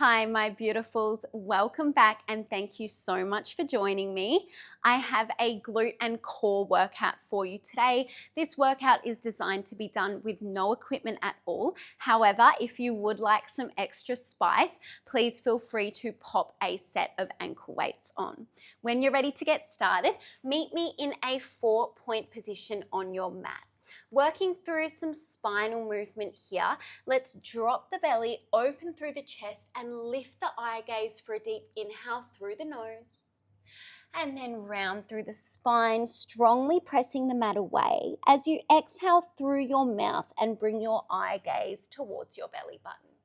Hi, my beautifuls. Welcome back and thank you so much for joining me. I have a glute and core workout for you today. This workout is designed to be done with no equipment at all. However, if you would like some extra spice, please feel free to pop a set of ankle weights on. When you're ready to get started, meet me in a 4-point position on your mat. Working through some spinal movement here, let's drop the belly, open through the chest, and lift the eye gaze for a deep inhale through the nose. And then round through the spine, strongly pressing the mat away as you exhale through your mouth and bring your eye gaze towards your belly button.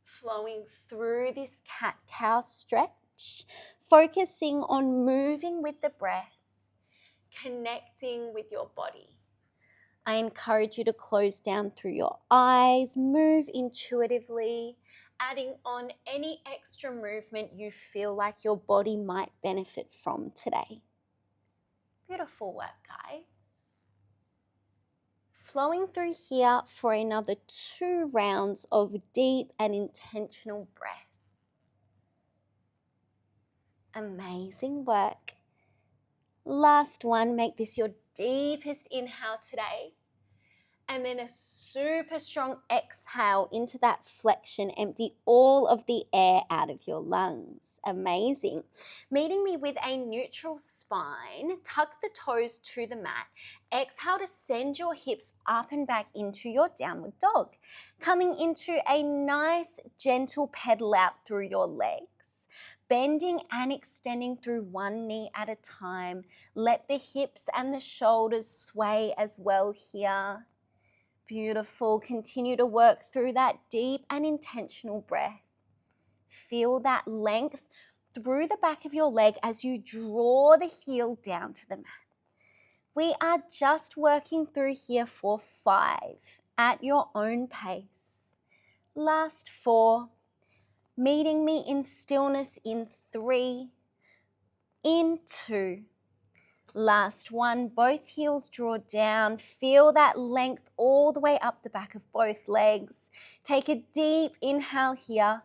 Flowing through this cat-cow stretch, focusing on moving with the breath, connecting with your body. I encourage you to close down through your eyes, move intuitively, adding on any extra movement you feel like your body might benefit from today. Beautiful work, guys. Flowing through here for another 2 rounds of deep and intentional breath. Amazing work. Last one, make this your deepest inhale today. And then a super strong exhale into that flexion. Empty all of the air out of your lungs. Amazing. Meeting me with a neutral spine. Tuck the toes to the mat. Exhale to send your hips up and back into your downward dog. Coming into a nice gentle pedal out through your legs. Bending and extending through one knee at a time. Let the hips and the shoulders sway as well here. Beautiful. Continue to work through that deep and intentional breath. Feel that length through the back of your leg as you draw the heel down to the mat. We are just working through here for 5 at your own pace. Last 4. Meeting me in stillness in 3, in 2. Last 1, both heels draw down. Feel that length all the way up the back of both legs. Take a deep inhale here.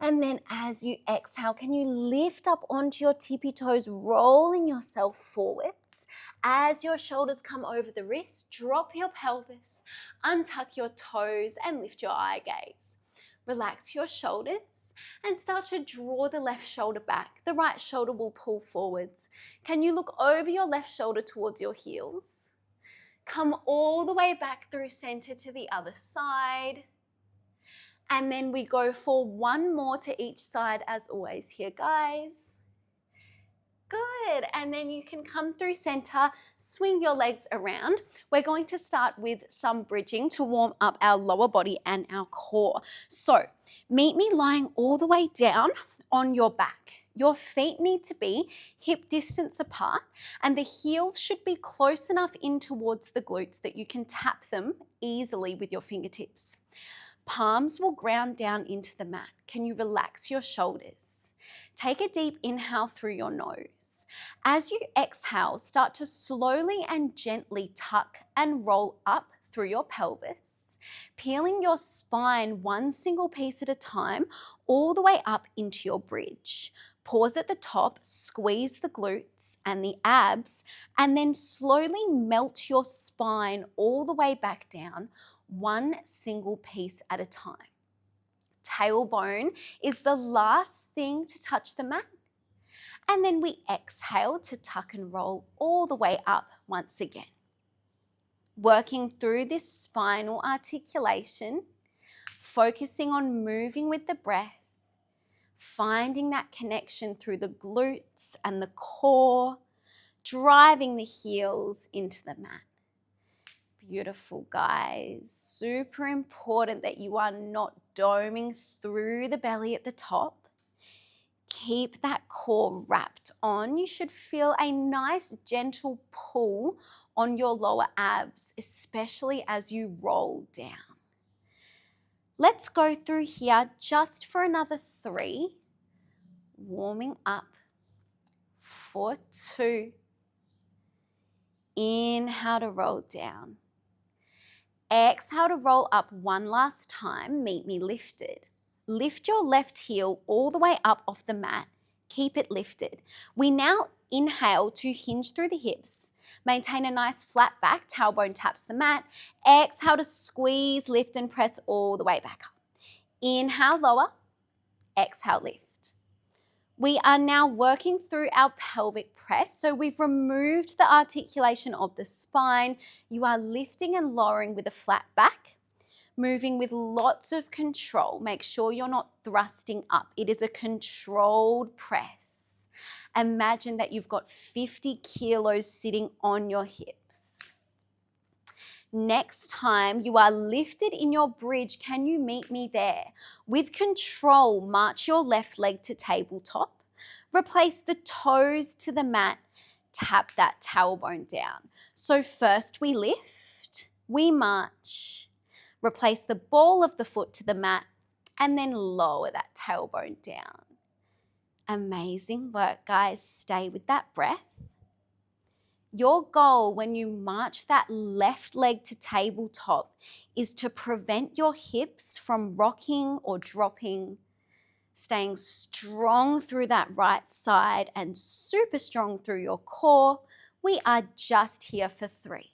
And then as you exhale, can you lift up onto your tippy toes, rolling yourself forwards. As your shoulders come over the wrists, drop your pelvis, untuck your toes and lift your eye gaze. Relax your shoulders and start to draw the left shoulder back. The right shoulder will pull forwards. Can you look over your left shoulder towards your heels? Come all the way back through center to the other side. And then we go for 1 more to each side as always here, guys. Good, and then you can come through center, swing your legs around. We're going to start with some bridging to warm up our lower body and our core. So, meet me lying all the way down on your back. Your feet need to be hip distance apart and the heels should be close enough in towards the glutes that you can tap them easily with your fingertips. Palms will ground down into the mat. Can you relax your shoulders? Take a deep inhale through your nose. As you exhale, start to slowly and gently tuck and roll up through your pelvis, peeling your spine 1 single piece at a time all the way up into your bridge. Pause at the top, squeeze the glutes and the abs, and then slowly melt your spine all the way back down, 1 single piece at a time. Tailbone is the last thing to touch the mat. And then we exhale to tuck and roll all the way up once again. Working through this spinal articulation, focusing on moving with the breath, finding that connection through the glutes and the core, driving the heels into the mat. Beautiful, guys. Super important that you are not doming through the belly at the top. Keep that core wrapped on. You should feel a nice gentle pull on your lower abs, especially as you roll down. Let's go through here just for another 3. Warming up for 2. Inhale to roll down. Exhale to roll up 1 last time. Meet me lifted. lift your left heel all the way up off the mat. Keep it lifted. We now inhale to hinge through the hips. Maintain a nice flat back, tailbone taps the mat. Exhale to squeeze, lift and press all the way back up. Inhale, lower. Exhale, lift. We are now working through our pelvic press. So we've removed the articulation of the spine. You are lifting and lowering with a flat back, moving with lots of control. Make sure you're not thrusting up. It is a controlled press. Imagine that you've got 50 kilos sitting on your hips. Next time you are lifted in your bridge, can you meet me there? With control, march your left leg to tabletop. Replace the toes to the mat. Tap that tailbone down. So first we lift, we march. Replace the ball of the foot to the mat and then lower that tailbone down. Amazing work, guys. Stay with that breath. Your goal when you march that left leg to tabletop is to prevent your hips from rocking or dropping, staying strong through that right side and super strong through your core. We are just here for 3.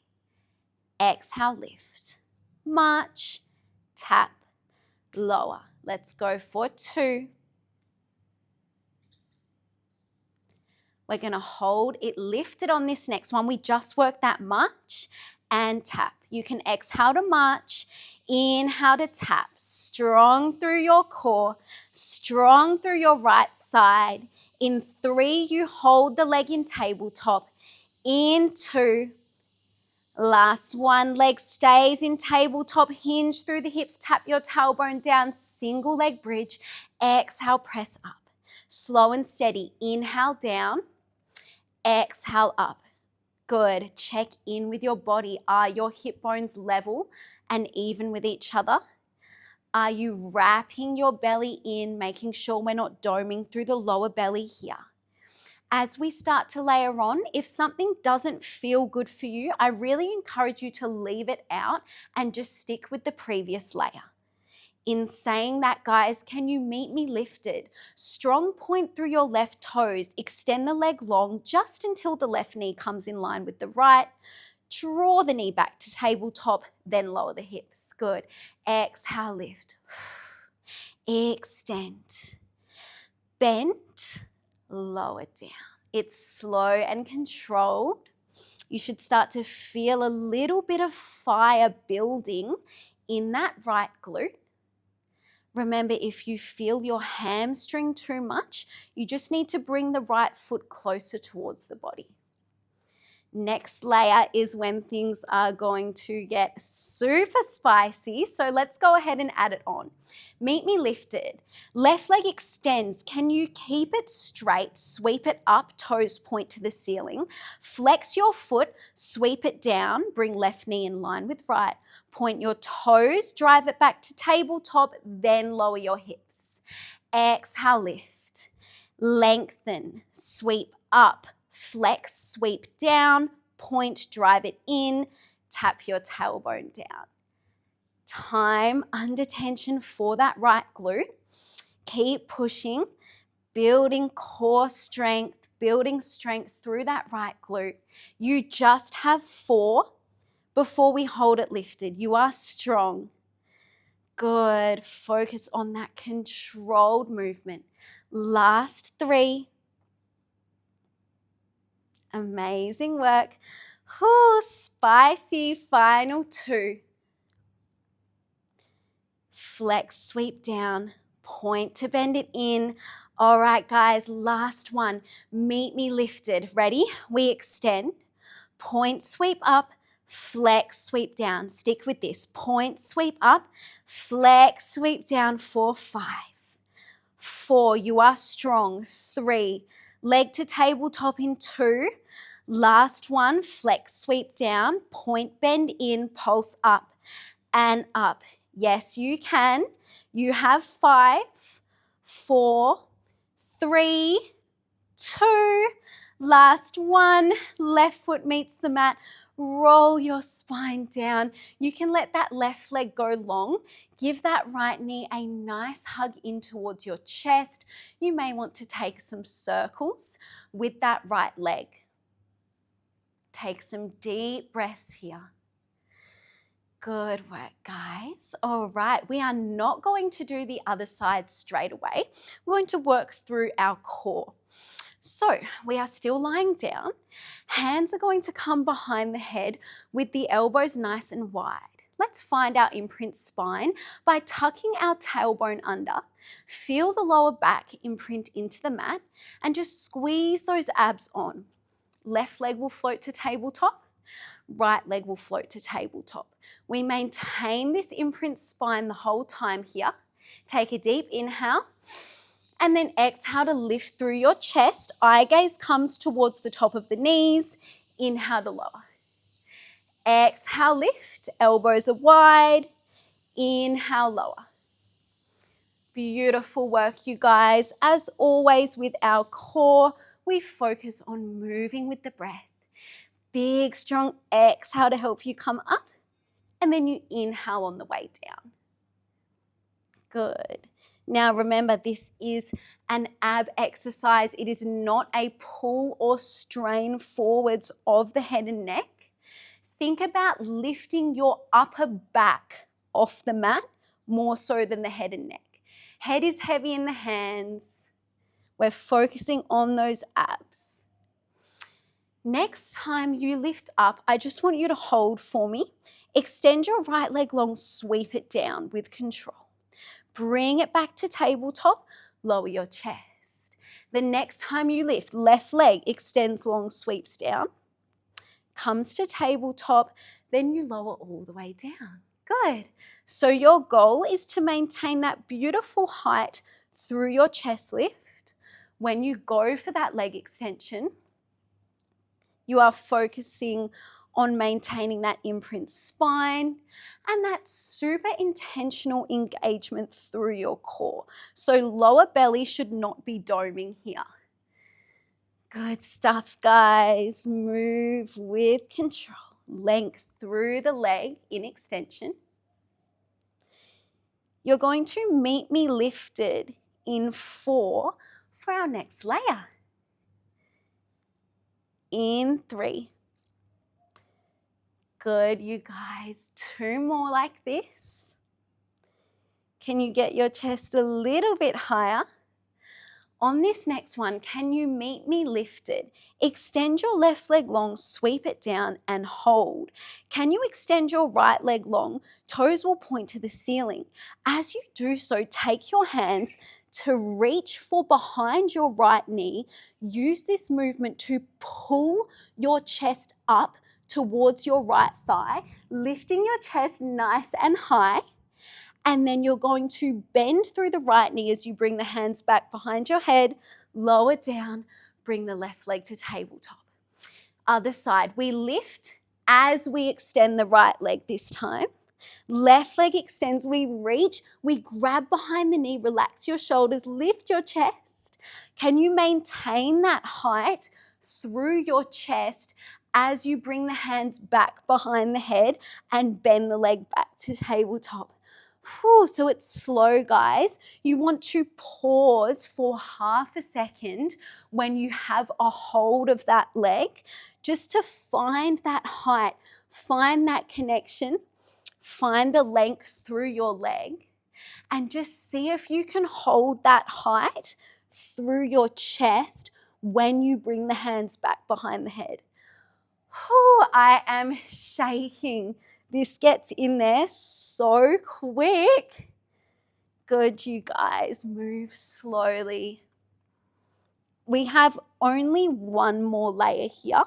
Exhale, lift, march, tap, lower. Let's go for 2. We're going to hold it lifted on this next one. We just worked that march and tap. You can exhale to march, inhale to tap. Strong through your core, strong through your right side. In 3, you hold the leg in tabletop. In 2, last 1, leg stays in tabletop. Hinge through the hips, tap your tailbone down, single leg bridge. Exhale, press up. Slow and steady. Inhale down. Exhale up. Good. Check in with your body. Are your hip bones level and even with each other? Are you wrapping your belly in, making sure we're not doming through the lower belly here? As we start to layer on, if something doesn't feel good for you, I really encourage you to leave it out and just stick with the previous layer. In saying that, guys, can you meet me lifted? Strong point through your left toes. Extend the leg long just until the left knee comes in line with the right. Draw the knee back to tabletop, then lower the hips. Good. Exhale, lift. Extend. Bend, lower down. It's slow and controlled. You should start to feel a little bit of fire building in that right glute. Remember, if you feel your hamstring too much, you just need to bring the right foot closer towards the body. Next layer is when things are going to get super spicy. So let's go ahead and add it on. Meet me lifted. Left leg extends. Can you keep it straight? Sweep it up, toes point to the ceiling. Flex your foot, sweep it down, bring left knee in line with right. Point your toes, drive it back to tabletop, then lower your hips. Exhale, lift. Lengthen, sweep up. Flex, sweep down, point, drive it in, tap your tailbone down. Time under tension for that right glute. Keep pushing, building core strength, building strength through that right glute. You just have 4 before we hold it lifted. You are strong. Good. Focus on that controlled movement. Last 3. Amazing work. Oh, spicy. Final 2. Flex, sweep down, point to bend it in. All right, guys, last one. Meet me lifted. Ready? We extend. Point, sweep up, flex, sweep down. Stick with this. Point, sweep up, flex, sweep down for 5. 4, you are strong. 3, leg to tabletop in 2. Last one, flex, sweep down, point, bend in, pulse up and up. Yes, you can. You have 5, 4, 3, 2. Last one, left foot meets the mat, Roll your spine down. You can let that left leg go long. Give that right knee a nice hug in towards your chest. You may want to take some circles with that right leg. Take some deep breaths here. Good work, guys. All right, we are not going to do the other side straight away. We're going to work through our core. So we are still lying down. Hands are going to come behind the head with the elbows nice and wide. Let's find our imprint spine by tucking our tailbone under. Feel the lower back imprint into the mat and just squeeze those abs on. Left leg will float to tabletop. Right leg will float to tabletop. We maintain this imprint spine the whole time here. Take a deep inhale and then exhale to lift through your chest. Eye gaze comes towards the top of the knees. Inhale to lower. Exhale, lift. Elbows are wide. Inhale, lower. Beautiful work, you guys. As always with our core, we focus on moving with the breath. Big, strong exhale to help you come up, and then you inhale on the way down. Good. Now remember, this is an ab exercise. It is not a pull or strain forwards of the head and neck. Think about lifting your upper back off the mat more so than the head and neck. Head is heavy in the hands. We're focusing on those abs. Next time you lift up, I just want you to hold for me. Extend your right leg long, sweep it down with control. Bring it back to tabletop, lower your chest. The next time you lift, left leg extends long, sweeps down, comes to tabletop, then you lower all the way down. Good. So your goal is to maintain that beautiful height through your chest lift. When you go for that leg extension, you are focusing on maintaining that imprint spine and that super intentional engagement through your core. So lower belly should not be doming here. Good stuff, guys. Move with control. Length through the leg in extension. You're going to meet me lifted in 4 for our next layer. In 3. Good, you guys. 2 more like this. Can you get your chest a little bit higher? On this next one, can you meet me lifted? Extend your left leg long, sweep it down and hold. Can you extend your right leg long? Toes will point to the ceiling. As you do so, take your hands to reach for behind your right knee. Use this movement to pull your chest up towards your right thigh, lifting your chest nice and high. And then you're going to bend through the right knee as you bring the hands back behind your head, lower down, bring the left leg to tabletop. Other side, we lift as we extend the right leg this time. Left leg extends, we reach, we grab behind the knee, relax your shoulders, lift your chest. Can you maintain that height through your chest as you bring the hands back behind the head and bend the leg back to tabletop? So it's slow, guys. You want to pause for half a second when you have a hold of that leg, just to find that height, find that connection, find the length through your leg, and just see if you can hold that height through your chest when you bring the hands back behind the head. I am shaking. This gets in there so quick. Good, you guys. Move slowly. We have only 1 more layer here,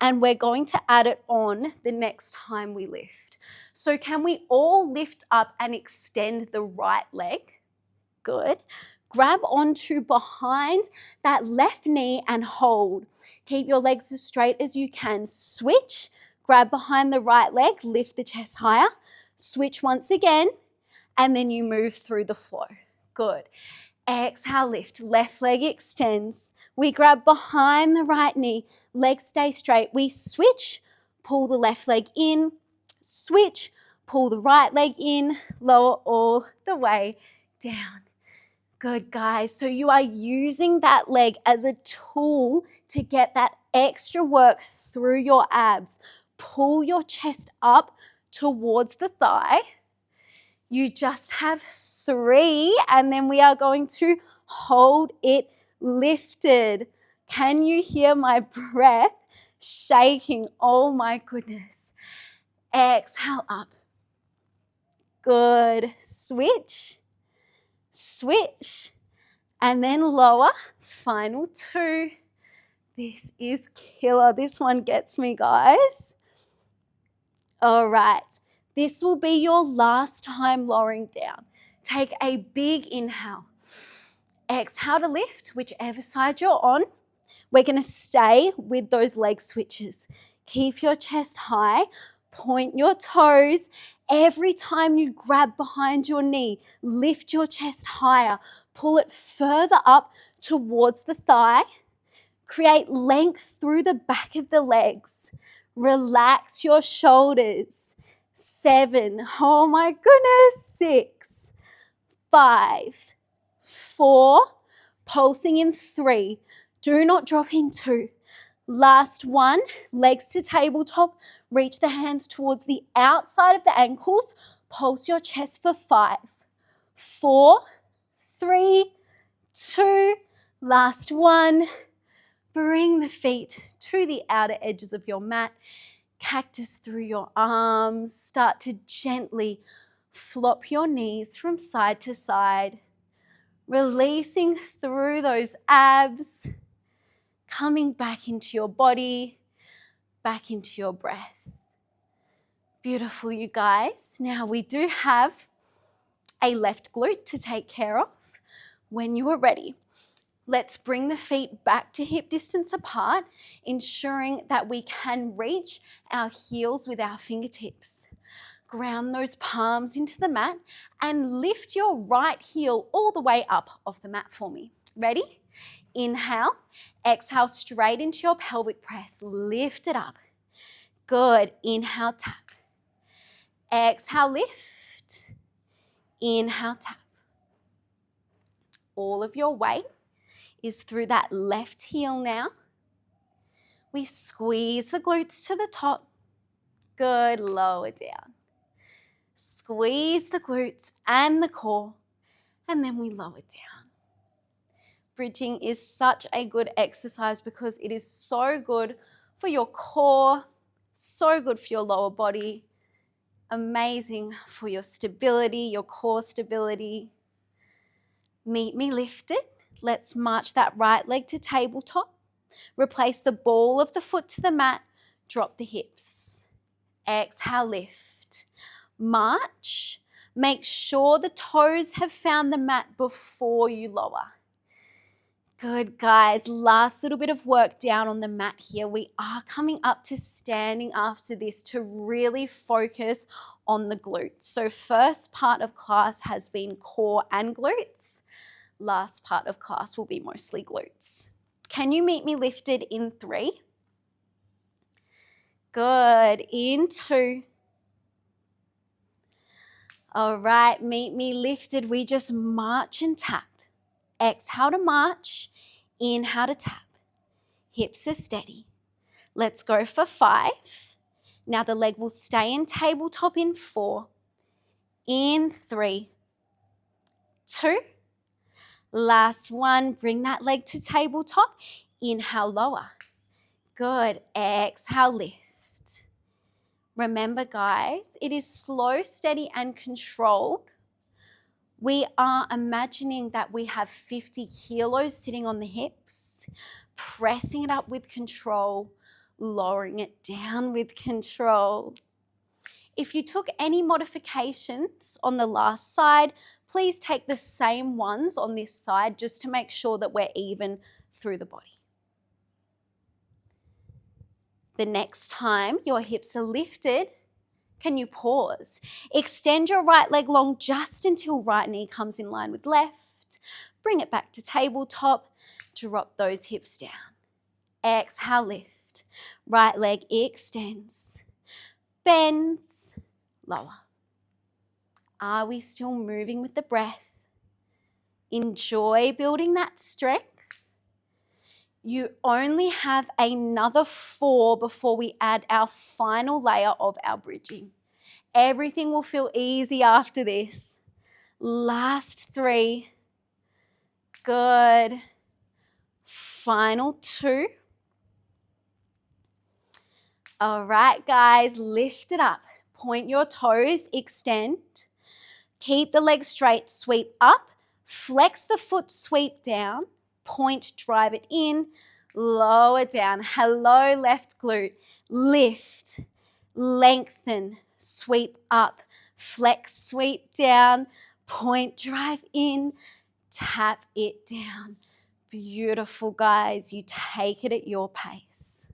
and we're going to add it on the next time we lift. So can we all lift up and extend the right leg? Good. Grab onto behind that left knee and hold. Keep your legs as straight as you can. Switch. Grab behind the right leg, lift the chest higher, switch once again, and then you move through the flow. Good. Exhale, lift. Left leg extends. We grab behind the right knee, legs stay straight. We switch, pull the left leg in, switch, pull the right leg in, lower all the way down. Good, guys. So you are using that leg as a tool to get that extra work through your abs. Pull your chest up towards the thigh. You just have 3, and then we are going to hold it lifted. Can you hear my breath shaking? Oh my goodness. Exhale up. Good. Switch, switch, and then lower. Final 2. This is killer. This one gets me, guys. All right. This will be your last time lowering down. Take a big inhale. Exhale to lift, whichever side you're on. We're going to stay with those leg switches. Keep your chest high. Point your toes. Every time you grab behind your knee, lift your chest higher. Pull it further up towards the thigh. Create length through the back of the legs. Relax your shoulders. 7. Oh my goodness. 6, 5, 4. Pulsing in 3. Do not drop in 2. Last 1. Legs to tabletop. Reach the hands towards the outside of the ankles. Pulse your chest for 5, 4, 3, 2. Last 1. Bring the feet to the outer edges of your mat. Cactus through your arms. Start to gently flop your knees from side to side. Releasing through those abs. Coming back into your body. Back into your breath. Beautiful, you guys. Now we do have a left glute to take care of. When you are ready, let's bring the feet back to hip distance apart, ensuring that we can reach our heels with our fingertips. Ground those palms into the mat and lift your right heel all the way up off the mat for me. Ready? Inhale. Exhale straight into your pelvic press. Lift it up. Good. Inhale, tap. Exhale, lift. Inhale, tap. All of your weight is through that left heel now. We squeeze the glutes to the top. Good, lower down. Squeeze the glutes and the core, and then we lower down. Bridging is such a good exercise because it is so good for your core, so good for your lower body, amazing for your stability, your core stability. Meet me lifted. Let's march that right leg to tabletop. Replace the ball of the foot to the mat. Drop the hips. Exhale, lift. March. Make sure the toes have found the mat before you lower. Good, guys. Last little bit of work down on the mat here. We are coming up to standing after this to really focus on the glutes. So first part of class has been core and glutes. Last part of class will be mostly glutes. Can you meet me lifted in 3? Good. In 2. All right, meet me lifted. We just march and tap. Exhale to march. Inhale to tap. Hips are steady. Let's go for 5. Now the leg will stay in tabletop in 4. In 3. 2. Last 1, bring that leg to tabletop. Inhale, lower. Good. Exhale, lift. Remember, guys, it is slow, steady, and controlled. We are imagining that we have 50 kilos sitting on the hips, pressing it up with control, lowering it down with control. If you took any modifications on the last side, please take the same ones on this side just to make sure that we're even through the body. The next time your hips are lifted, can you pause? Extend your right leg long just until right knee comes in line with left. Bring it back to tabletop. Drop those hips down. Exhale, lift. Right leg extends, bends, lower. Are we still moving with the breath? Enjoy building that strength. You only have another 4 before we add our final layer of our bridging. Everything will feel easy after this. Last 3. Good. Final 2. All right, guys, lift it up. Point your toes, extend. Keep the legs straight, sweep up. Flex the foot, sweep down. Point, drive it in. Lower down. Hello, left glute. Lift, lengthen, sweep up. Flex, sweep down. Point, drive in. Tap it down. Beautiful, guys. You take it at your pace.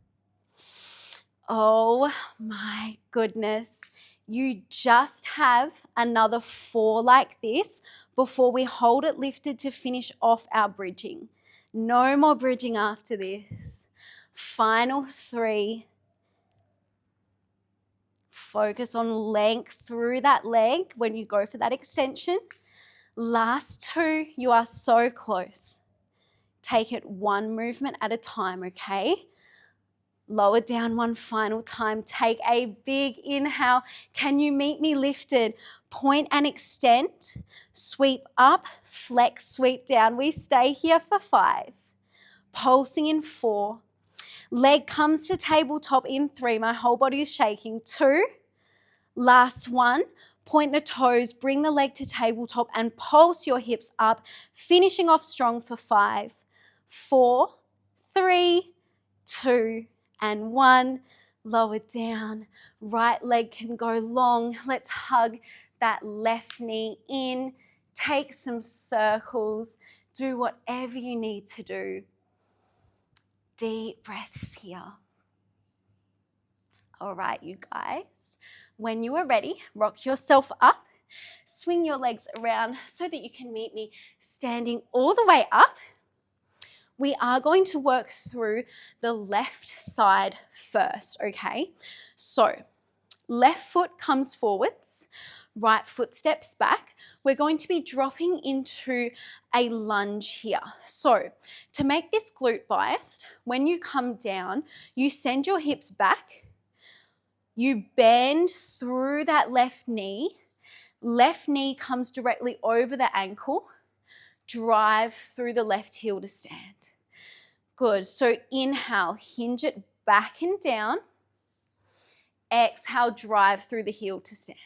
Oh my goodness. You just have another 4 like this before we hold it lifted to finish off our bridging. No more bridging after this. Final 3. Focus on length through that leg when you go for that extension. Last 2, you are so close. Take it one movement at a time, okay? Lower down one final time. Take a big inhale. Can you meet me lifted? Point and extend. Sweep up, flex, sweep down. We stay here for 5. Pulsing in 4. Leg comes to tabletop in 3. My whole body is shaking. 2. Last 1. Point the toes, bring the leg to tabletop and pulse your hips up, finishing off strong for 5. 4, 3, 2, and 1. Lower down. Right leg can go long. Let's hug that left knee in. Take some circles. Do whatever you need to do. Deep breaths here. All right, you guys. When you are ready, rock yourself up. Swing your legs around so that you can meet me standing all the way up. We are going to work through the left side first, okay? So, left foot comes forwards, right foot steps back. We're going to be dropping into a lunge here. So, to make this glute biased, when you come down, you send your hips back, you bend through that left knee comes directly over the ankle, drive through the left heel to stand. Good. So inhale, hinge it back and down. Exhale, drive through the heel to stand.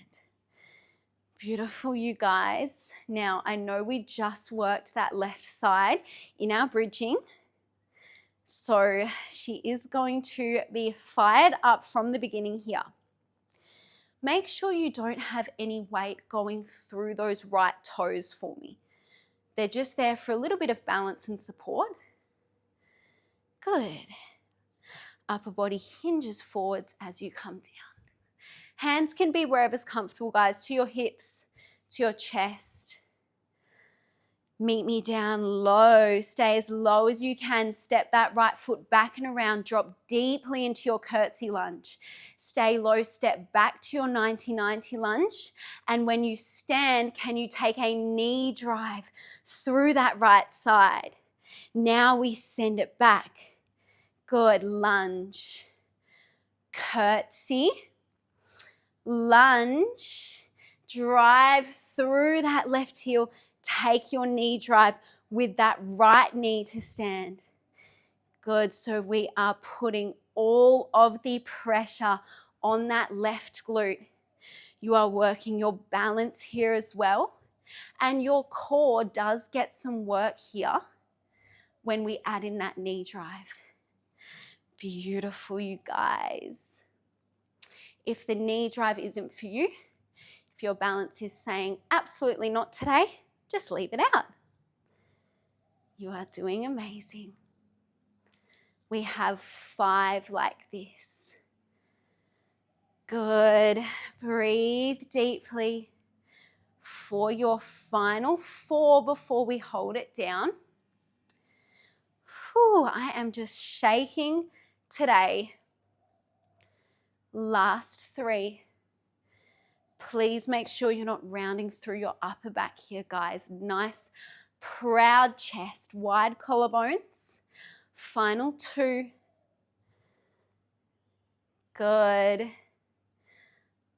Beautiful, you guys. Now, I know we just worked that left side in our bridging. So she is going to be fired up from the beginning here. Make sure you don't have any weight going through those right toes for me. They're just there for a little bit of balance and support. Good. Upper body hinges forwards as you come down. Hands can be wherever's comfortable, guys, to your hips, to your chest. Meet me down low. Stay as low as you can. Step that right foot back and around. Drop deeply into your curtsy lunge. Stay low. Step back to your 90-90 lunge. And when you stand, can you take a knee drive through that right side? Now we send it back. Good. Lunge. Curtsy. Lunge. Drive through that left heel. Take your knee drive with that right knee to stand. Good. So we are putting all of the pressure on that left glute. You are working your balance here as well. And your core does get some work here when we add in that knee drive. Beautiful, you guys. If the knee drive isn't for you, if your balance is saying absolutely not today, just leave it out. You are doing amazing. We have 5 like this. Good. Breathe deeply for your final 4 before we hold it down. Whew, I am just shaking today. Last 3. Please make sure you're not rounding through your upper back here, guys. Nice, proud chest, wide collarbones. Final 2. Good.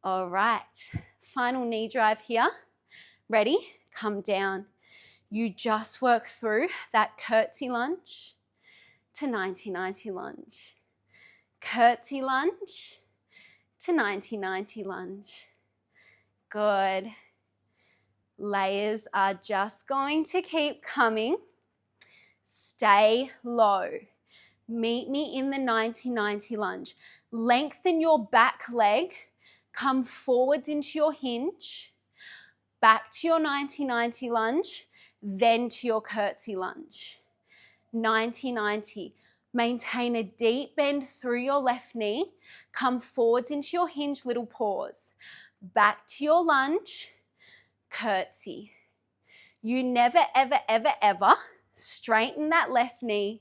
All right. Final knee drive here. Ready? Come down. You just work through that curtsy lunge to 90-90 lunge. Curtsy lunge to 90-90 lunge. Good. Layers are just going to keep coming. Stay low. Meet me in the 90-90 lunge. Lengthen your back leg. Come forwards into your hinge. Back to your 90-90 lunge. Then to your curtsy lunge. 90-90. Maintain a deep bend through your left knee. Come forwards into your hinge, little pause. Back to your lunge, curtsy. You never, ever, ever, ever straighten that left knee.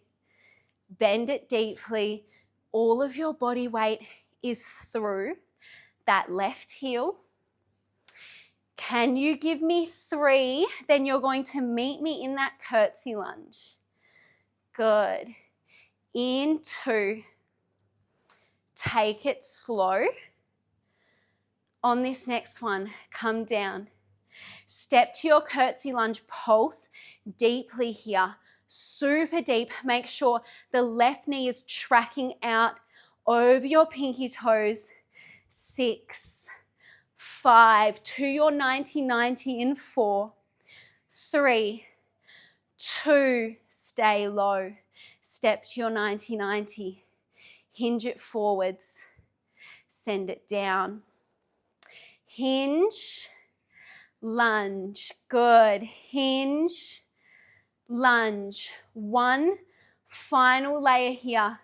Bend it deeply. All of your body weight is through that left heel. Can you give me 3? Then you're going to meet me in that curtsy lunge. Good. In 2. Take it slow. On this next one, come down. Step to your curtsy lunge, pulse deeply here. Super deep. Make sure the left knee is tracking out over your pinky toes. 6, 5, to your 90-90 in 4, 3, 2, stay low. Step to your 90-90. Hinge it forwards. Send it down. Hinge, lunge. Good. Hinge, lunge. One final layer here.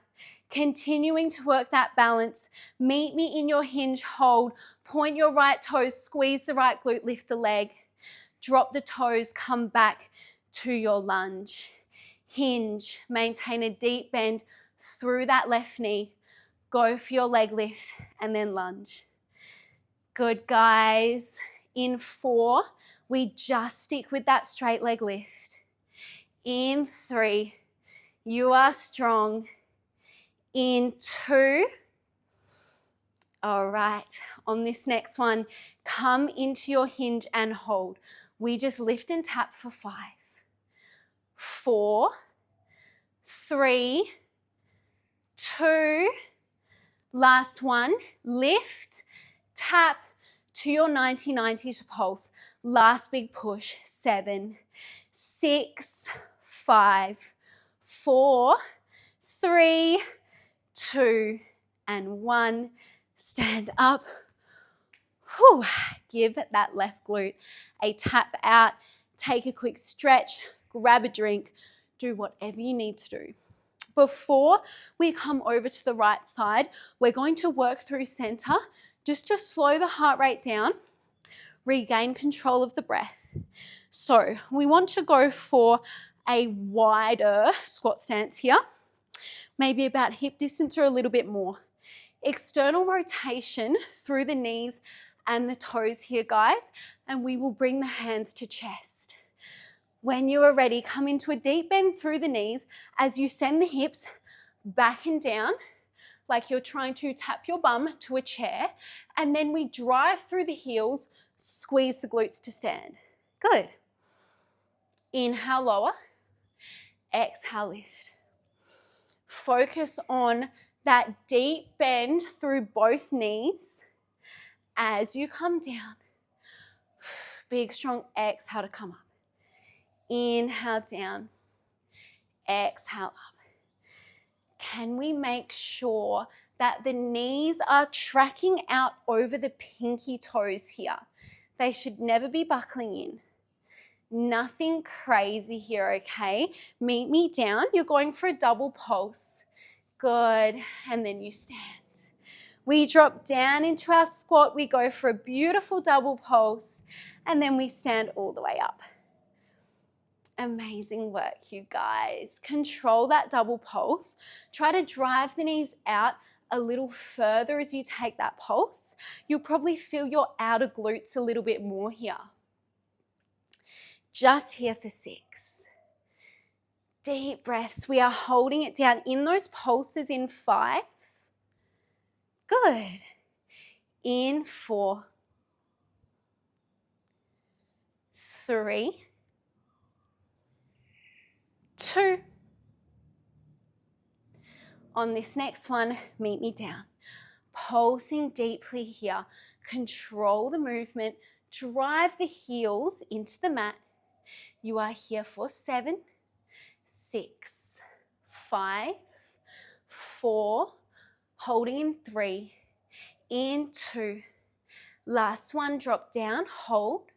Continuing to work that balance. Meet me in your hinge, hold. Point your right toes, squeeze the right glute, lift the leg. Drop the toes, come back to your lunge. Hinge, maintain a deep bend through that left knee. Go for your leg lift and then lunge. Good, guys. In 4, we just stick with that straight leg lift. In 3, you are strong. In 2, all right, on this next one, come into your hinge and hold. We just lift and tap for 5, 4, 3, 2, last one, lift, tap to your 90-90 to pulse. Last big push, 7, 6, 5, 4, 3, 2, and 1. Stand up. Whew. Give that left glute a tap out. Take a quick stretch, grab a drink, do whatever you need to do. Before we come over to the right side, we're going to work through center just to slow the heart rate down, regain control of the breath. So we want to go for a wider squat stance here, maybe about hip distance or a little bit more. External rotation through the knees and the toes here, guys, and we will bring the hands to chest. When you are ready, come into a deep bend through the knees as you send the hips back and down like you're trying to tap your bum to a chair, and then we drive through the heels, squeeze the glutes to stand. Good. Inhale, lower. Exhale, lift. Focus on that deep bend through both knees as you come down. Big, strong exhale to come up. Inhale down. Exhale up. Can we make sure that the knees are tracking out over the pinky toes here? They should never be buckling in. Nothing crazy here, okay? Meet me down. You're going for a double pulse. Good. And then you stand. We drop down into our squat. We go for a beautiful double pulse. And then we stand all the way up. Amazing work, you guys. Control that double pulse. Try to drive the knees out a little further as you take that pulse. You'll probably feel your outer glutes a little bit more here. Just here for 6. Deep breaths. We are holding it down in those pulses in 5. Good. In 4, 3, 2. On this next one, meet me down. Pulsing deeply here. Control the movement. Drive the heels into the mat. You are here for 7, 6, 5, 4, holding in 3, in 2. Last one, drop down, hold,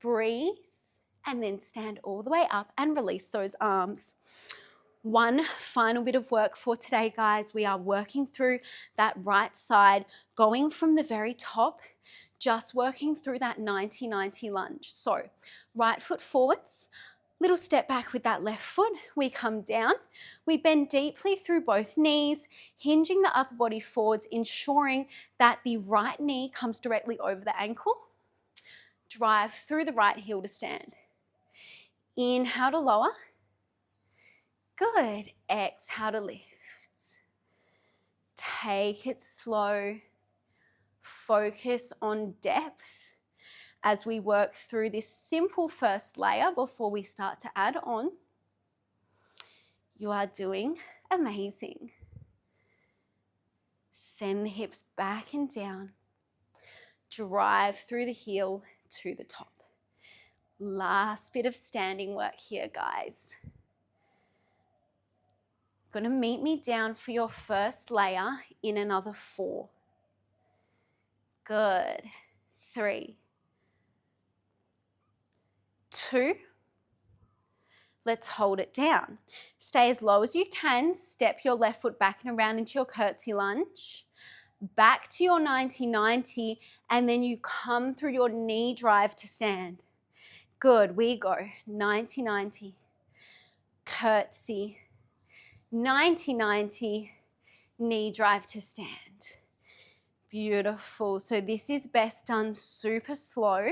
breathe, and then stand all the way up and release those arms. One final bit of work for today, guys. We are working through that right side, going from the very top, just working through that 90-90 lunge. So right foot forwards, little step back with that left foot. We come down, we bend deeply through both knees, hinging the upper body forwards, ensuring that the right knee comes directly over the ankle. Drive through the right heel to stand. Inhale to lower. Good. Exhale to lift. Take it slow. Focus on depth as we work through this simple first layer before we start to add on. You are doing amazing. Send the hips back and down. Drive through the heel to the top. Last bit of standing work here, guys. Going to meet me down for your first layer in another 4. Good. 3, 2. Let's hold it down. Stay as low as you can. Step your left foot back and around into your curtsy lunge. Back to your 90-90, and then you come through your knee drive to stand. Good. We go 90-90. Curtsy. 90-90. Knee drive to stand. Beautiful. So this is best done super slow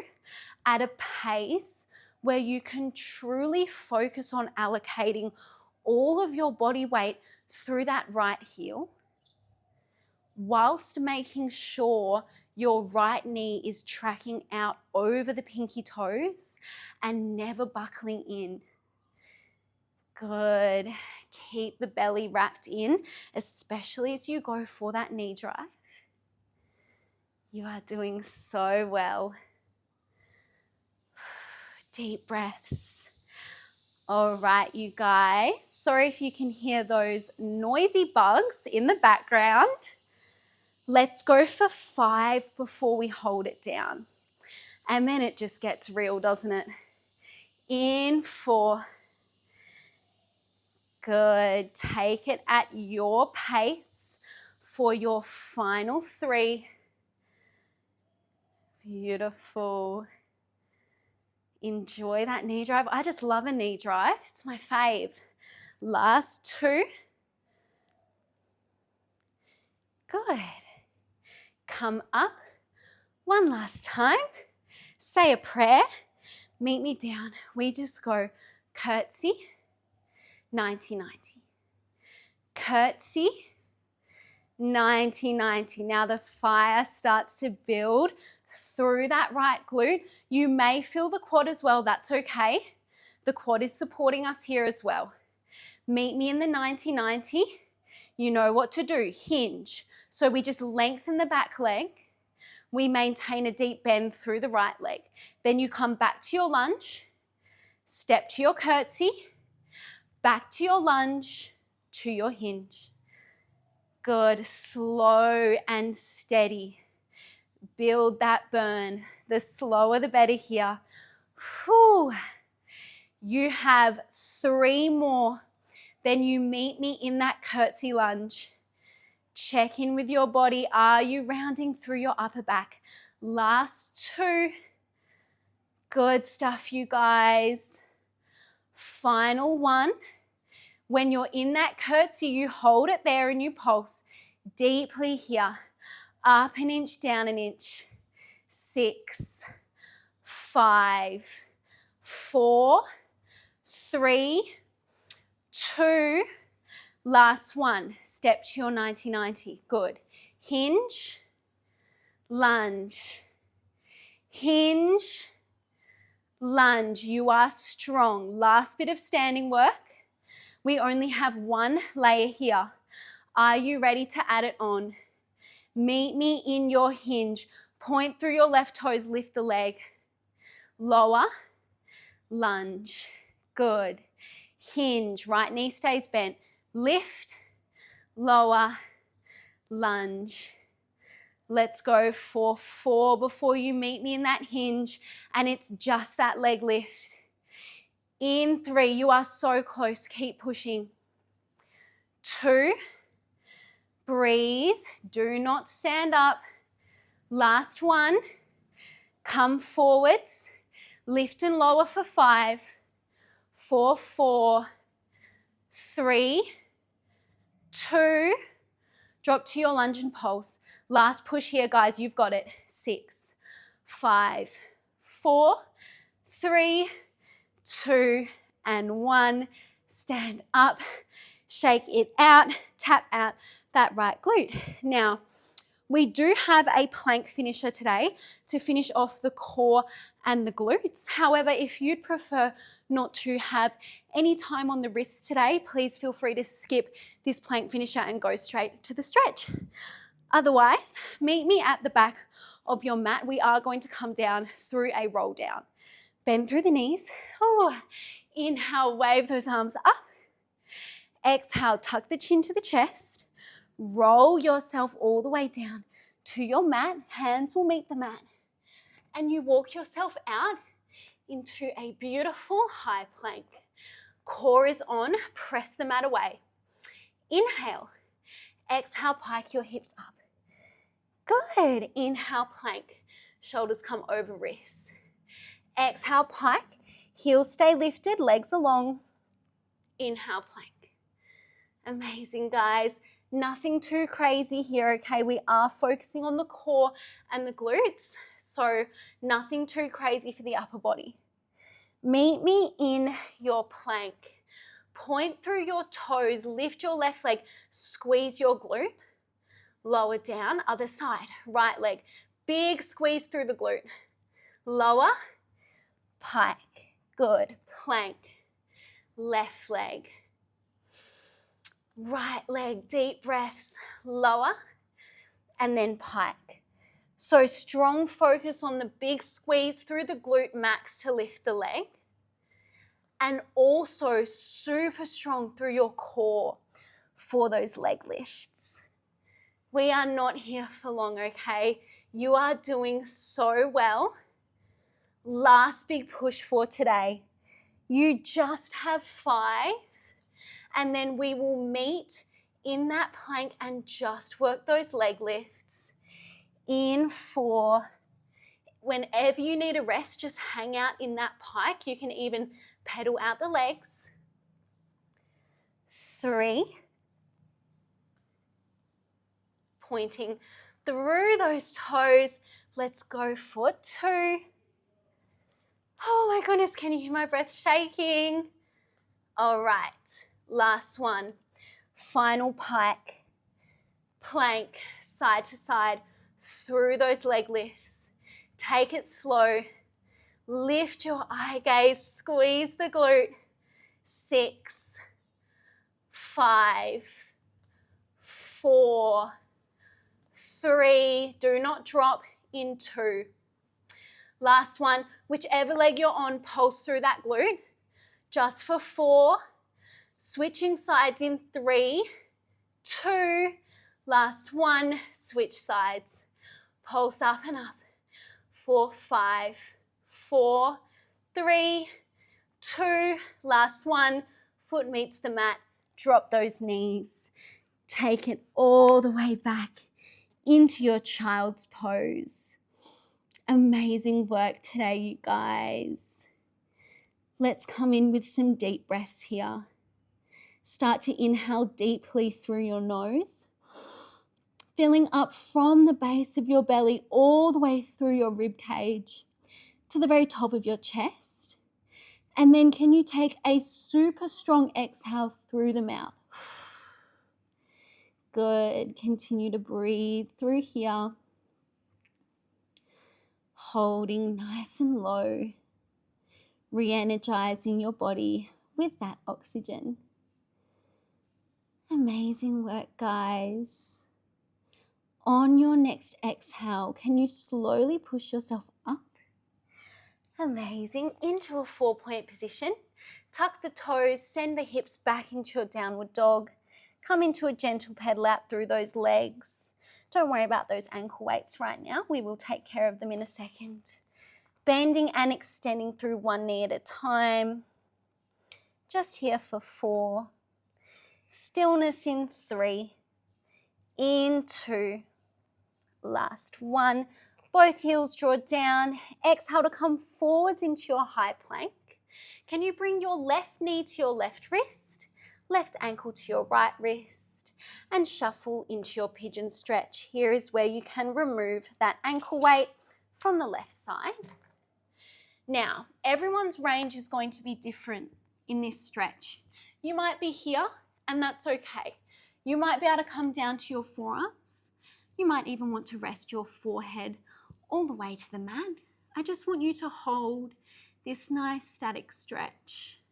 at a pace where you can truly focus on allocating all of your body weight through that right heel, whilst making sure your right knee is tracking out over the pinky toes and never buckling in. Good. Keep the belly wrapped in, especially as you go for that knee drive. You are doing so well. Deep breaths. All right, you guys. Sorry if you can hear those noisy bugs in the background. Let's go for 5 before we hold it down. And then it just gets real, doesn't it? In 4. Good. Take it at your pace for your final 3. Beautiful. Enjoy that knee drive. I just love a knee drive. It's my fave. Last 2. Good. Come up. One last time. Say a prayer. Meet me down. We just go curtsy, 90-90. Curtsy, 90-90. Now the fire starts to build through that right glute. You may feel the quad as well. That's okay. The quad is supporting us here as well. Meet me in the 90-90. You know what to do. Hinge. So we just lengthen the back leg. We maintain a deep bend through the right leg. Then you come back to your lunge, step to your curtsy, back to your lunge, to your hinge. Good. Slow and steady. Build that burn. The slower the better here. Whew. You have 3 more. Then you meet me in that curtsy lunge. Check in with your body. Are you rounding through your upper back? Last 2. Good stuff, you guys. Final 1. When you're in that curtsy, you hold it there and you pulse. Deeply here. Up an inch, down an inch. 6, 5, 4, 3, 2, last one. Step to your 90-90. Good. Hinge, lunge, hinge, lunge. You are strong. Last bit of standing work. We only have one layer here. Are you ready to add it on? Meet me in your hinge. Point through your left toes, lift the leg. Lower, lunge. Good. Hinge, right knee stays bent. Lift, lower, lunge. Let's go for 4 before you meet me in that hinge, and it's just that leg lift. In 3, you are so close. Keep pushing. 2, breathe. Do not stand up. Last one. Come forwards. Lift and lower for 5, 4, 4, 3, 2, drop to your lunge and pulse. Last push here, guys. You've got it. 6, 5, 4, 3, 2, and 1. Stand up. Shake it out. Tap out that right glute. Now, we do have a plank finisher today to finish off the core and the glutes. However, if you'd prefer not to have any time on the wrists today, please feel free to skip this plank finisher and go straight to the stretch. Otherwise, meet me at the back of your mat. We are going to come down through a roll down. Bend through the knees. Oh, inhale, wave those arms up. Exhale, tuck the chin to the chest. Roll yourself all the way down to your mat. Hands will meet the mat. And you walk yourself out into a beautiful high plank. Core is on. Press the mat away. Inhale. Exhale, pike your hips up. Good. Inhale, plank. Shoulders come over wrists. Exhale, pike. Heels stay lifted, legs along. Inhale, plank. Amazing, guys. Nothing too crazy here, okay? We are focusing on the core and the glutes, so nothing too crazy for the upper body. Meet me in your plank. Point through your toes, lift your left leg, squeeze your glute. Lower down, other side, right leg. Big squeeze through the glute. Lower, pike. Good. Plank. Left leg. Right leg, deep breaths, lower, and then pike. So strong focus on the big squeeze through the glute max to lift the leg. And also super strong through your core for those leg lifts. We are not here for long, okay? You are doing so well. Last big push for today. You just have 5. And then we will meet in that plank and just work those leg lifts. In 4. Whenever you need a rest, just hang out in that pike. You can even pedal out the legs. 3. Pointing through those toes. Let's go for 2. Oh my goodness, can you hear my breath shaking? All right. Last one, final pike, plank, side to side, through those leg lifts. Take it slow, lift your eye gaze, squeeze the glute. 6, 5, 4, 3, do not drop in 2. Last one, whichever leg you're on, pulse through that glute. Just for 4. Switching sides in 3, 2, last one, switch sides. Pulse up and up. 4, 5, 4, 3, 2, last one, foot meets the mat. Drop those knees. Take it all the way back into your child's pose. Amazing work today, you guys. Let's come in with some deep breaths here. Start to inhale deeply through your nose. filling up from the base of your belly all the way through your rib cage to the very top of your chest. And then can you take a super strong exhale through the mouth? Good. Continue to breathe through here. Holding nice and low. Re-energizing your body with that oxygen. Amazing work, guys. On your next exhale, can you slowly push yourself up? Amazing. Into a 4-point position. Tuck the toes, send the hips back into your downward dog. Come into a gentle pedal out through those legs. Don't worry about those ankle weights right now. We will take care of them in a second. Bending and extending through one knee at a time. Just here for 4. Stillness in 3. In 2. Last 1. Both heels draw down. Exhale to come forwards into your high plank. Can you bring your left knee to your left wrist, left ankle to your right wrist, and shuffle into your pigeon stretch. Here is where you can remove that ankle weight from the left side. Now, everyone's range is going to be different in this stretch. You might be here, and that's okay. You might be able to come down to your forearms. You might even want to rest your forehead all the way to the mat. I just want you to hold this nice static stretch.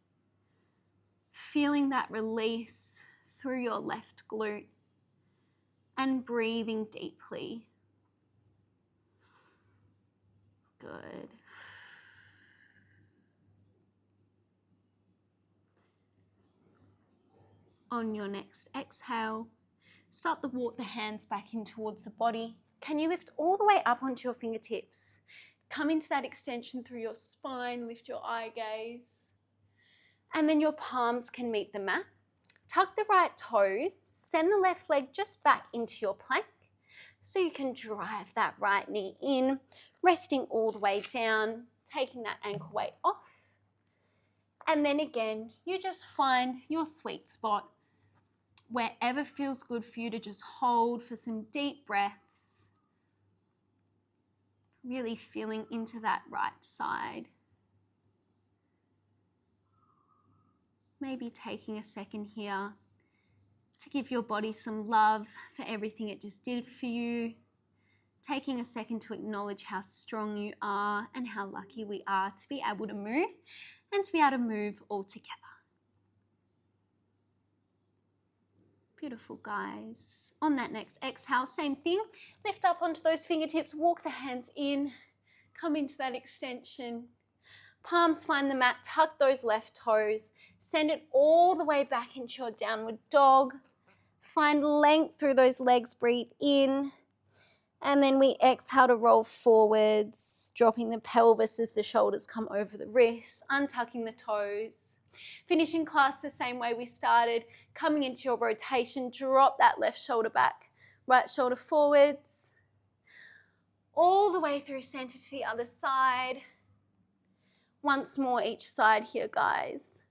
Feeling that release through your left glute and breathing deeply. Good. On your next exhale, start to walk the hands back in towards the body. Can you lift all the way up onto your fingertips? Come into that extension through your spine, lift your eye gaze. And then your palms can meet the mat. Tuck the right toes, send the left leg just back into your plank so you can drive that right knee in, resting all the way down, taking that ankle weight off. And then again, you just find your sweet spot, wherever feels good for you to just hold for some deep breaths. Really feeling into that right side. Maybe taking a second here to give your body some love for everything it just did for you. Taking a second to acknowledge how strong you are and how lucky we are to be able to move and to be able to move all together. Beautiful, guys. On that next exhale, same thing. Lift up onto those fingertips, walk the hands in, come into that extension. Palms find the mat, tuck those left toes, send it all the way back into your downward dog. Find length through those legs, breathe in. And then we exhale to roll forwards, dropping the pelvis as the shoulders come over the wrists, untucking the toes. Finishing class the same way we started, coming into your rotation, drop that left shoulder back, right shoulder forwards. All the way through center to the other side. Once more each side here, guys.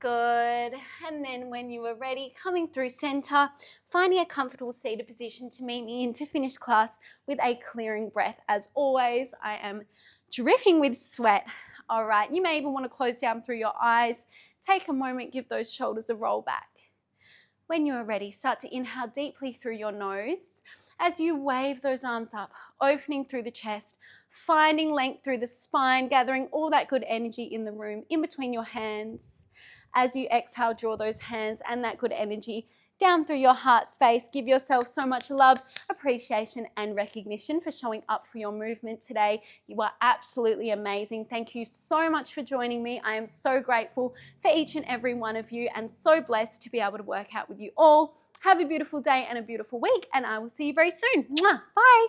Good. And then when you are ready, coming through center, finding a comfortable seated position to meet me in to finish class with a clearing breath. As always, I am dripping with sweat. All right, you may even want to close down through your eyes. Take a moment, give those shoulders a roll back. When you are ready, start to inhale deeply through your nose as you wave those arms up, opening through the chest, finding length through the spine, gathering all that good energy in the room in between your hands. As you exhale, draw those hands and that good energy down through your heart space. Give yourself so much love, appreciation, and recognition for showing up for your movement today. You are absolutely amazing. Thank you so much for joining me. I am so grateful for each and every one of you and so blessed to be able to work out with you all. Have a beautiful day and a beautiful week, and I will see you very soon. Mwah. Bye.